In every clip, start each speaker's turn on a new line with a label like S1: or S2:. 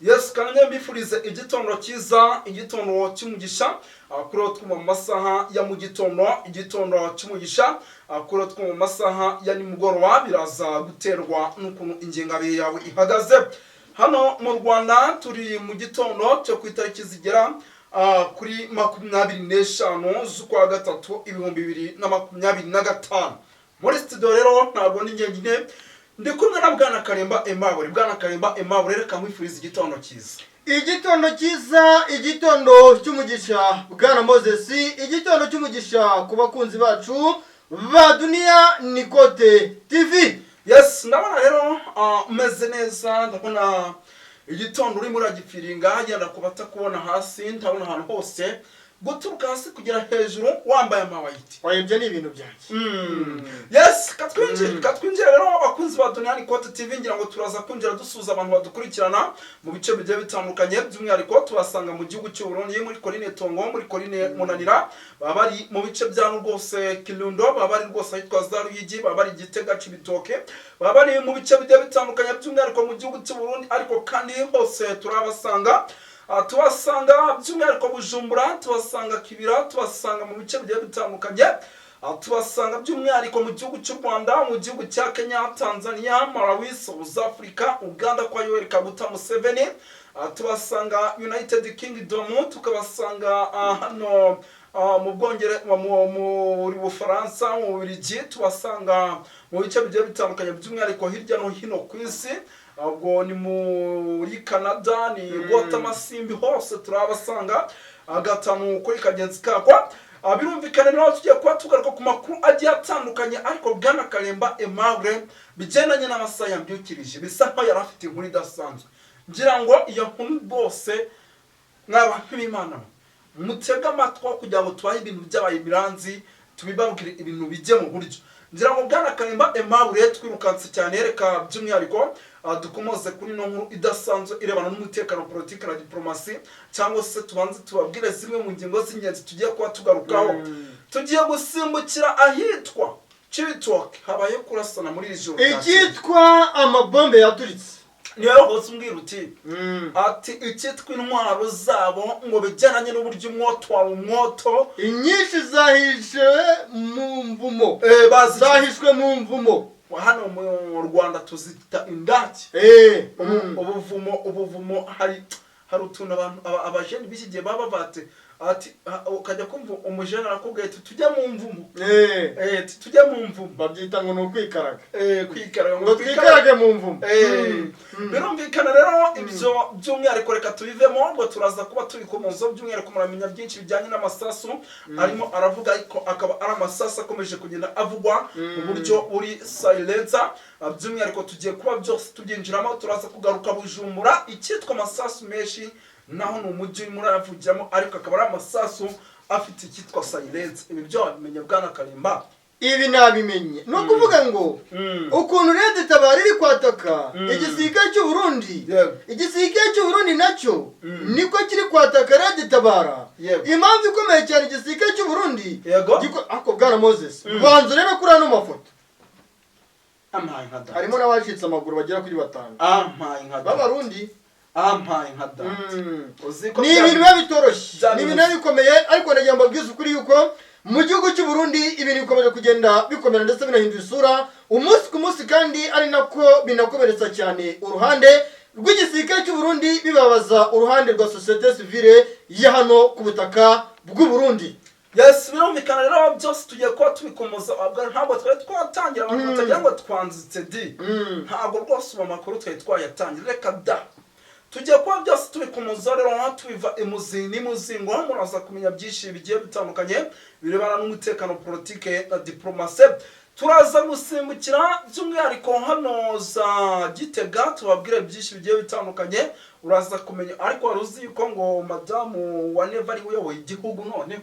S1: Yes, kananya mbifurize igitondo cyiza, igitondo cy'umugisha, kuri two mu masaha ya mu igitondo cy'umugisha, kuri two mu masaha ya nimugoroba biraza guterwa n'ukuntu ingengabihe yawe ihagaze. Hano mu Rwanda turi mu gitondo cyo ku itariki zigera kuri 25 z'ukwa gatatu 2025. Muri studio rero ntabwo ni njyenyine, ndi kumwe na Bwana Karemba Aimable. Bwana Karemba Aimable, reka mwifurize igitondo cyiza.
S2: Igitondo cyiza, igitondo cy'umugisha Bwana Moses, igitondo cy'umugisha ku bakunzi bacu ba Dunia Nikote TV.
S1: Yes, ndabona rero umeze neza, ndabona igitondo uri muri agifiringa, yenda kubata kubona hasi, ndabona ahantu hose guturuka hasi kugera hejuru wambaye amawayiti.
S2: Wayebye ni ibintu byanjye.
S1: Yes, katwinjira rero abakunzi ba Dunia Nikote TV, ngira ngo turaza kwinjira dusuza abantu badukurikirana mu bice bigiye bitandukanye, by'umwihariko tubasanga mu gihugu cy'u Burundi, muri Korine Tongo, muri Korine Munanira, bari mu bice bya rwose Kirundo, bari rwose ahitwa za Ruyigi, bari Gitega Cibitoke, bari mu bice bigiye bitandukanye by'umwihariko mu gihugu cy'u Burundi, ariko kandi hose turabasanga. Tubasanga by'umwihariko Bujumbura, tubasanga Kibira, tubasanga mu bice bigiye bitandukanye, tubasanga by'umwihariko mu gihugu cy'u Rwanda, mu gihugu cya Kenya, Tanzania, Malawi, South Africa, Uganda kwa Yoweri Kaguta Museveni, tubasanga United Kingdom, tukabasanga hano mu Bwongereza, muri Bufaransa, mu Bubiligi, tubasanga mu bice bigiye bitandukanye by'umwihariko hirya no hino ku isi. Ubwo ni muri Canada, ni Rwotamasimbi, hose turabasanga gatanu kuri kagenzi kakwa. Birumvikane naho tugiye kuba tugaruka ku makuru agiye atandukanye, ariko Bwana Karemba Aimable bigendanye n'amasaha yambyukirije bisa nkaho yari afite inkuru idasanzwe. Ngira ngo iyo nkuru bose mw'abantu b'Imana mutega amatwi kugira ngo tubahe ibintu byabaye miranzi, tubibabwire ibintu bijye mu buryo. Ngira ngo Bwana Karemba Aimable twirukanse cyane, reka by'umwihariko dukomoze kuri no nkuru idasanzwe irebana n'umutekano, politiki na diplomasi, cyangwa se tubanze tubabwire zimwe mu ngingo z'ingenzi tugiye kuba tugarukaho. Tugiye gusimbukira ahitwa Cibitoke, habaye kurasana muri iri joro.
S2: Ikitwa amabombe yaturitse.
S1: Niyo hose umbwira uti ati ikitwa intwaro zabo ngo bijyananye n'uburyo umwoto
S2: inyinshi zahishwe mu mvumo, zahishwe mu mvumo.
S1: Hano mu Rwanda tuzita indaki. Ubuvumo hari utuntu abantu abajeni b'iki gihe baba bate ati ukajya kumva umujeni arakubwiye ati tujya mu mvumo, tujya mu mvumo,
S2: babyita ngo ni ukwikaraga,
S1: kwikaraga
S2: ngo twikarage mu mvumo.
S1: Birumvikana rero ibyo by'umwihariko reka tubivemo, ngo turaza kuba turi kumozo by'umwihariko muramenya byinshi bijyanye n'amasasu arimo aravuga, ariko akaba ari amasasu akomeje kugenda avugwa mu buryo uri silencer. By'umwihariko tugiye kuba byose tubyinjiramo, turaza kugaruka Bujumbura, icyitwa amasasu menshi naho ni umujyi urimo uravugiramo, ariko akaba ari amasasu afite icyitwa silence. Ibi byo wabimenya Bwana Karemba?
S2: Ibi nabimenye. No kuvuga ngo ukuntu Red Tabara iri kwataka igisirikare cy'u Burundi, igisirikare cy'u Burundi nacyo niko kiri kwataka Red Tabara. Impamvu ikomeye cyane igisirikare cy'u Burundi ako Bwana Moses, banzo rero kuri ano mafoto harimo n'abacitse amaguru bagera kuri 5 b'Abarundi. Ni ibintu biba bitoroshye, ni ibintu bikomeye, ariko nagira mbabwize ukuri yuko mu gihugu cy'u Burundi ibintu bikomeje kugenda bikomera ndetse binahindura isura umunsi ku munsi, kandi ari nako binakomeretsa cyane uruhande rw'igisirikare cy'u Burundi, bibabaza uruhande rwa societe civile ya hano ku butaka bw'u Burundi.
S1: Yes, birumvikana rero byose tugiye kuba tubikomoza. Ntabwo twari twatangira abantu batagira ngo twanzitse di, ntabwo rwose ubu amakuru twari twayatangira, reka da tugiye kuba byose tubikomoza rero tubiva imuzingo. Muraza kumenya byinshi bigiye bitandukanye birebana n'umutekano, politike na diplomasi. Turaza gusimbukira by'umwihariko hano za Gitega, tubabwire byinshi bigiye bitandukanye uraza kumenya. Ariko wari uzi ko ngo Madamu wa Neva ari uyoboye igihugu none?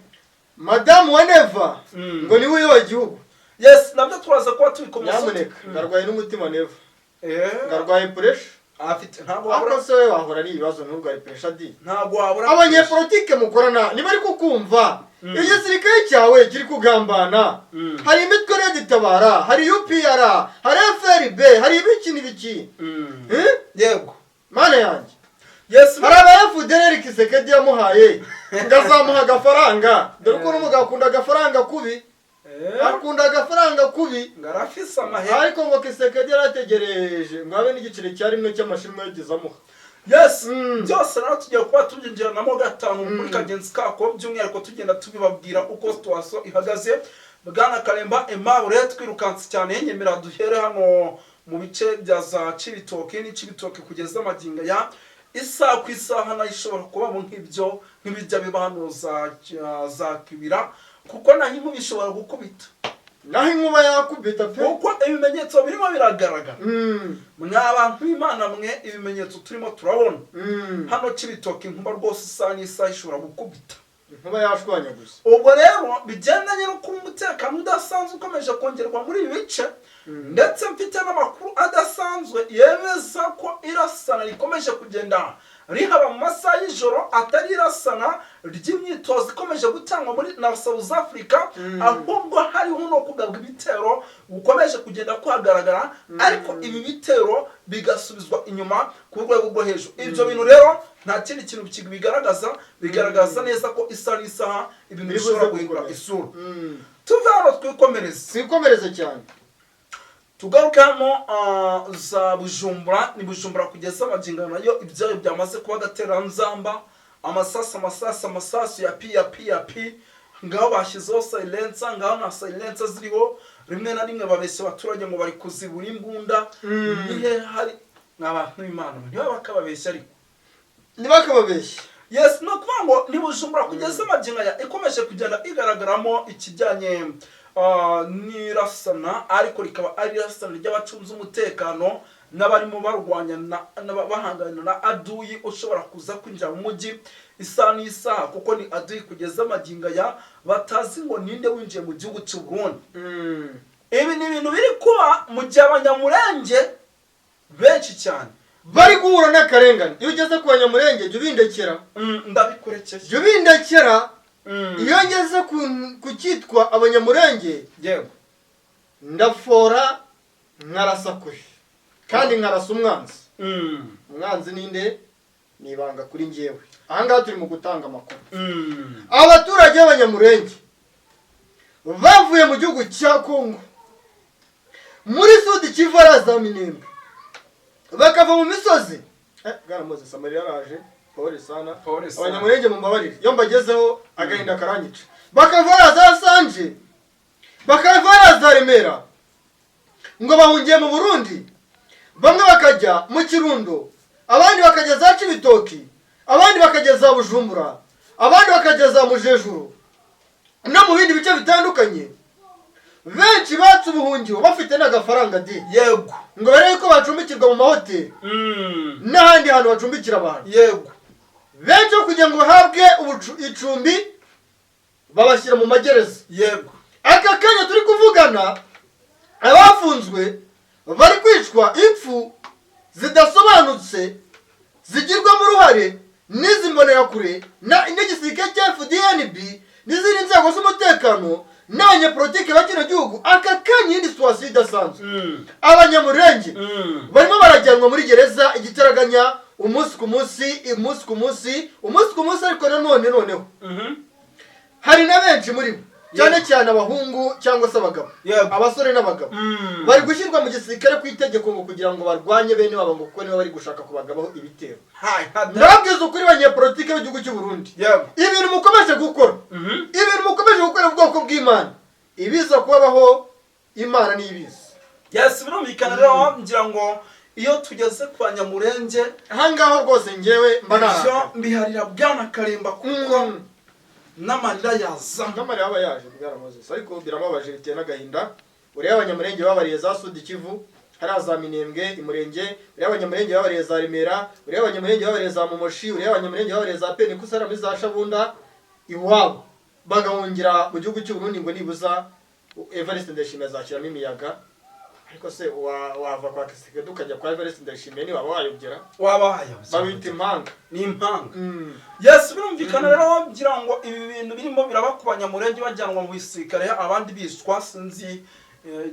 S2: Madamu wa Neva ngo ni uyoboye igihugu?
S1: Yes, nabyo turaza kuba tubikomoza.
S2: Nyamuneka ndarwaye n'umutima Neva, ndarwaye pressure.
S1: Afite ntabwo
S2: wabura se wahora ni ibibazo n'ubwo ari pressure di.
S1: Ntabwo wabura
S2: abanyepolitike mukorana niba ari kukumva igisirikare cyawe kiri kugambana. Hari imitwe Red Tabara, hari UPR, hari FRB, hari ibiki n'ibiki. Yego mana yanjye
S1: Yes,
S2: hari abayafudereri Kisekedi yamuhaye ngazamuha agafaranga dore ko n'umugabo akunda agafaranga kubi akunda agafaranga kubi
S1: ngarafisa amahe
S2: ariko ngo Kisekedi yarategereje ngo abe n'igiciro cya rimwe cy'amashimwe yagize amuha.
S1: Yes, byose rero tugiye kuba tubyinjiranamo gatanu muri kagenzi kako by'umwihariko tugenda tubibabwira uko situation ihagaze. Bwana Karemba Aimable twirukanse cyane nyemera duhere hano mu bice bya za Cibitoke n'Cibitoke kugeza amaginga ya isa ku isaha nayo ishobora kuba mu nk'ibyo nk'ibijya biba hano za Kibira kuko naho inkuba ishobora gukubita
S2: naho inkuba yakubita pe
S1: kuko ibimenyetso birimo biragaragara. Mwa bantu b'Imana mwe ibimenyetso turimo turabona hano Cibitoke inkuba rwose isa n'isaha ishobora gukubita
S2: inkuba yashwanya gusa.
S1: Ubwo rero bigendanye no kuba umutekano udasanzwe ukomeje kongerwa muri ibi bice ndetse mfite n'amakuru adasanzwe yemeza ko irasana rikomeje kugenda rihaba mu masaha y'ijoro atari irasana ry'imyitozo ikomeje gutangwa muri na South Africa ahubwo hariho no kugabwa ibitero gukomeje kugenda kwagaragara ariko ibi bitero bigasubizwa inyuma ku rwego rwo hejuru. Ibyo bintu rero nta kindi kintu bigaragaza neza ko isa n'isaha ibintu bishobora guhindura isura. Tuvano twikomereze cyane tugarukamo za Bujumbura ni Bujumbura kugeza amagingo nayo ibyayo byamaze kuba gateranzamba amasasu ya pi ngaho bashyizeho silence ngaho na silence ziriho rimwe na rimwe babeshya abaturage ngo bari kuzibura imbunda nihe hari n'abantu b'Imana niba bakababeshya ariko
S2: ntibakababeshya.
S1: Yes, no kuvango ni Bujumbura kugeza amagingo ya ikomeje kugenda igaragaramo ikijyanye nirasana ariko rikaba ari rasana ry'abacunze umutekano n'abarimo barwanya bahangana na aduyi ushobora kuza kwinjira mu mujyi isa n'isaha kuko ni aduyi kugeza amaginga ya batazi ngo ninde winjiye mu gihugu cy'u Burundi. Ibi ni ibintu biri kuba mu gihe abanyamurenge benshi cyane
S2: bari guhura n'akarengane. Iyo ugeze ku banyamurenge jya ubindekera
S1: ndabikurekeye
S2: jya ubindekera. Iyo ngeze ku cyitwa abanyamurenge
S1: yego
S2: ndafora nkarasakuje kandi nkarasa umwanzi. Umwanzi ninde? Ni ibanga kuri njyewe. Ahangaha turi mu gutanga amakuru. Abaturage b'abanyamurenge bavuye mu gihugu cya Kongo muri Sud Kivu za Minembwe bakava mu misozi Bwana Moses Samaria yaraje Paul sana abanyamurenge mu mbabarire iyo mbagezeho agahinda karanyica bakava za Sanje bakava za Remera ngo bahungiye mu Burundi bamwe bakajya mu Kirundo abandi bakajya za Cibitoki abandi bakajya za Bujumbura abandi bakajya za Mujejuru no mu bindi bice bitandukanye. Benshi batse ubuhungiro bafite n'agafaranga di
S1: yego
S2: ngo barebe ko bacumbikirwa mu mahoteli n'ahandi hantu bacumbikira abantu
S1: yego.
S2: Benshi kugira ngo bahabwe icumbi babashyira mu magereza
S1: yego.
S2: Aka kanya turi kuvugana abafunzwe bari kwicwa impfu zidasobanutse zigirwamo uruhare n'izi mbonerakure n'igisirikare cya FDNB n'izindi nzego z'umutekano n'abanyepolitike ba kino gihugu. Aka kanya indi situation idasanzwe abanyamurenge barimo barajyanwa muri gereza igitaraganya umunsi ku munsi ariko noneho hari na benshi muri bo cyane cyane abahungu cyangwa se abagabo abasore n'abagabo bari gushyirwa mu gisirikare ku itegeko ngo kugira ngo barwanye bene babo ngo kuko niba bari gushaka kubagabaho ibitero. Ndababwiza ukuri banyepolitike b'igihugu cy'u Burundi ibintu mukomeje gukora ubwoko bw'Imana ibiza kubabaho Imana n'ibiza.
S1: Yes, birumvikana rero ngira ngo iyo tugeze ku banyamurenge
S2: ahangaho rwose njyewe
S1: mbiharira Bwana Karemba kuko n'amarira yaza
S2: n'amarira aba yaje Bwana Moses ariko birababaje biteye n'agahinda. Ureba abanyamurenge babariye za Sud Kivu hari za Minembwe imurenge, ureba abanyamurenge babariye za Remera, ureba abanyamurenge babariye za Mumoshi, ureba abanyamurenge babariye za Peni kusara muri za Shabunda iwabo bagahungira mu gihugu cy'u Burundi ngo nibuza Evariste Ndayishimiye azashyiramo imiyaga. Ariko se wava kwa Kisekedi ukajya kwa Evariste Ndayishimiye ni waba wayobgera babita impanga
S1: ni impanga. Yes, birumvikana rero ngira ngo ibi bintu birimo biraba ku banyamurenge bajyanwa mu bisirikare abandi bishwa sinzi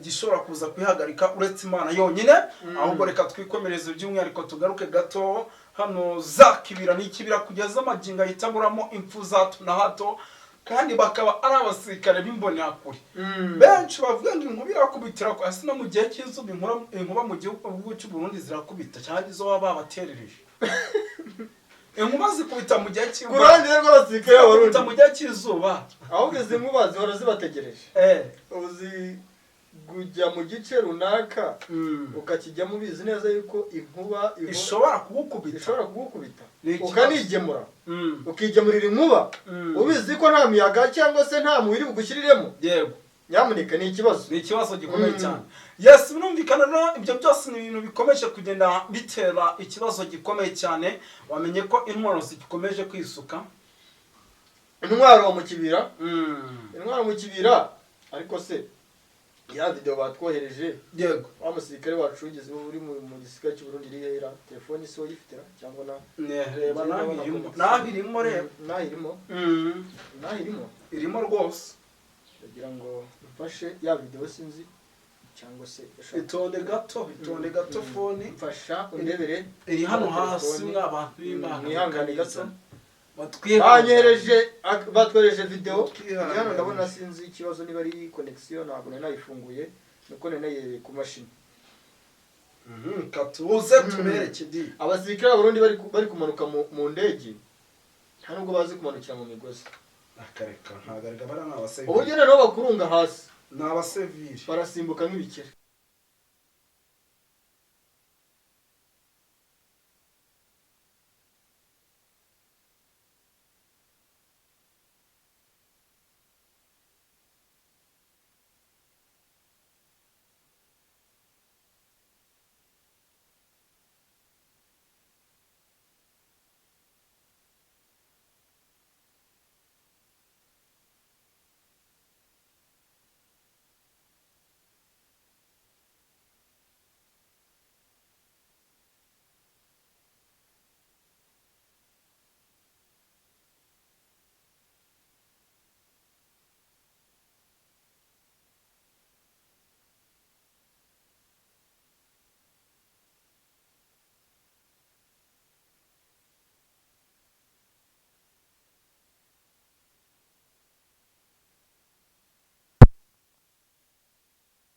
S1: gishobora kuza kwihagarika uretse Imana yonyine. Ahubwo reka twikomereze by'umwihariko tugaruke gato hano za Kibira n'Ikibira kugeza amagingo ahita aburamo impfu za hato na hato kandi bakaba ari abasirikare b'imbonerakure benshi bavuga ngo inkuba irakubitira ko hasi no mu gihe cy'izuba inkuba mu gihugu cy'u Burundi zirakubita cyangwa izo baba babaterereje inkuba zikubita mu gihe cy'imvura
S2: kuruhande rw'abasirikare
S1: zikubita mu gihe cy'izuba
S2: ahubwo izi nkuba zihora zibategereje uzi kujya mu gice runaka ukakijyamo ubizi neza yuko inkuba
S1: ishobora kugukubita
S2: ukanigemura ukigemurira inkuba ubizi ko nta miyaga cyangwa se nta muhiri bugushyiriremo
S1: yego
S2: nyamuneka ni ikibazo
S1: gikomeye cyane yes birumvikana rero ibyo byose ni ibintu bikomeje kugenda bitera ikibazo gikomeye cyane wamenye ko intwaro zikomeje kwisuka
S2: intwaro mu kibira ariko se ya video batwohereje
S1: yego
S2: wa musirikare wacu ugeze uri mu gisirikare cy'u Burundi rihera telefone so yifitira cyangwa
S1: reba nahirimo irimo rwose
S2: kugira ngo mfashe ya video sinzi cyangwa se
S1: itonde gato phone
S2: mfasha undebere
S1: iri hano hasi mw'abantu b'Imana
S2: mwihangane gato batwereje video hano ndabona sinzi ikibazo niba ari connection ntabwo nayifunguye nuko nayereye ku mashini
S1: katuze tumereke di
S2: abasirikare b'Abarundi bari kumanuka mu ndege nta nubwo bazi kumanukira mu migozi
S1: akareka ntagarega barana abasivili
S2: uburyo rero bakurunga hasi
S1: ni abasivili
S2: barasimbuka nk'ibikere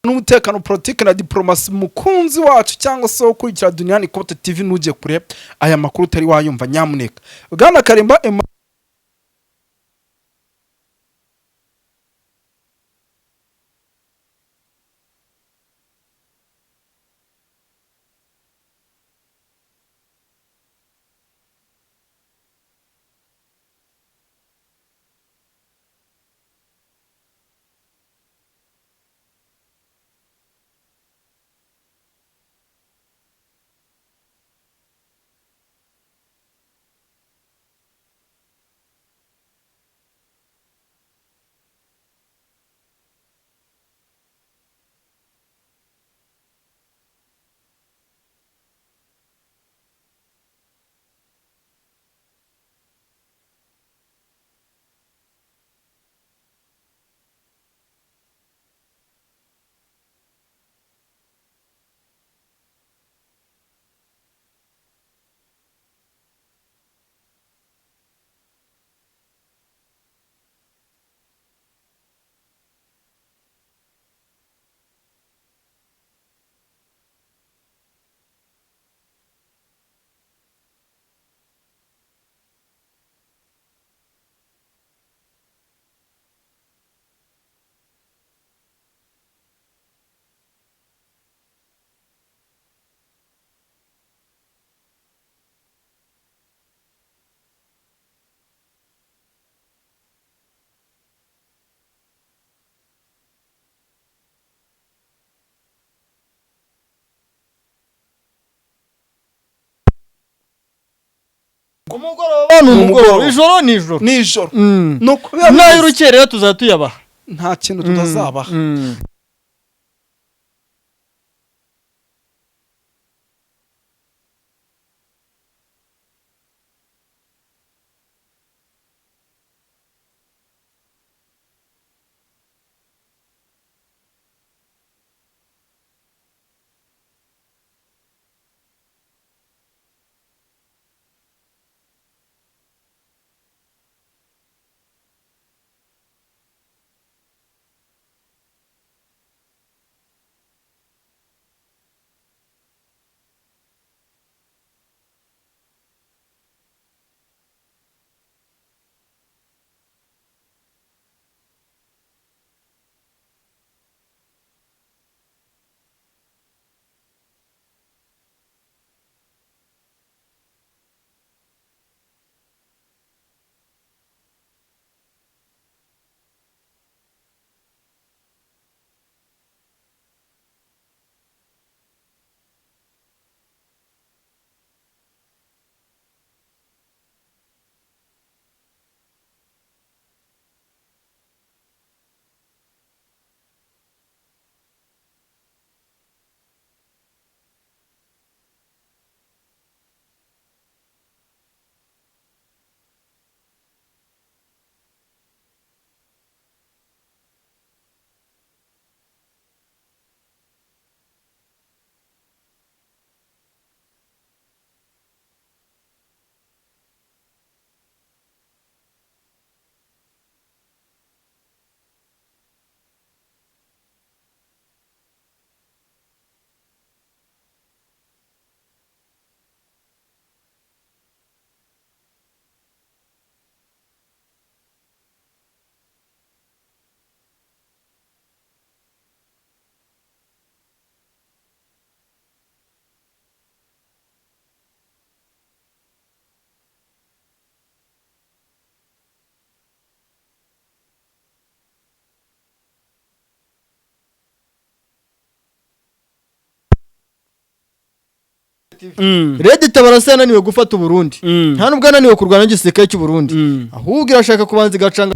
S1: n'umutekano politiki na diplomasi mukunzi wacu cyangwa se ukurikira Duniani Kote TV nuje kure aya makuru utari wayumva nyamuneka Bwana Karimba
S2: umugoroba n'umugoroba ijoro
S1: nijoro
S2: nuko nayo urukerera tuzatuyabaha
S1: nta kintu tutazabaha
S2: TV Red Tabara se yananiwe gufata Burundi nta nubwo yananiwe kurwana n'igisirikare cy'u Burundi ahubwo irashaka kubanza igacanga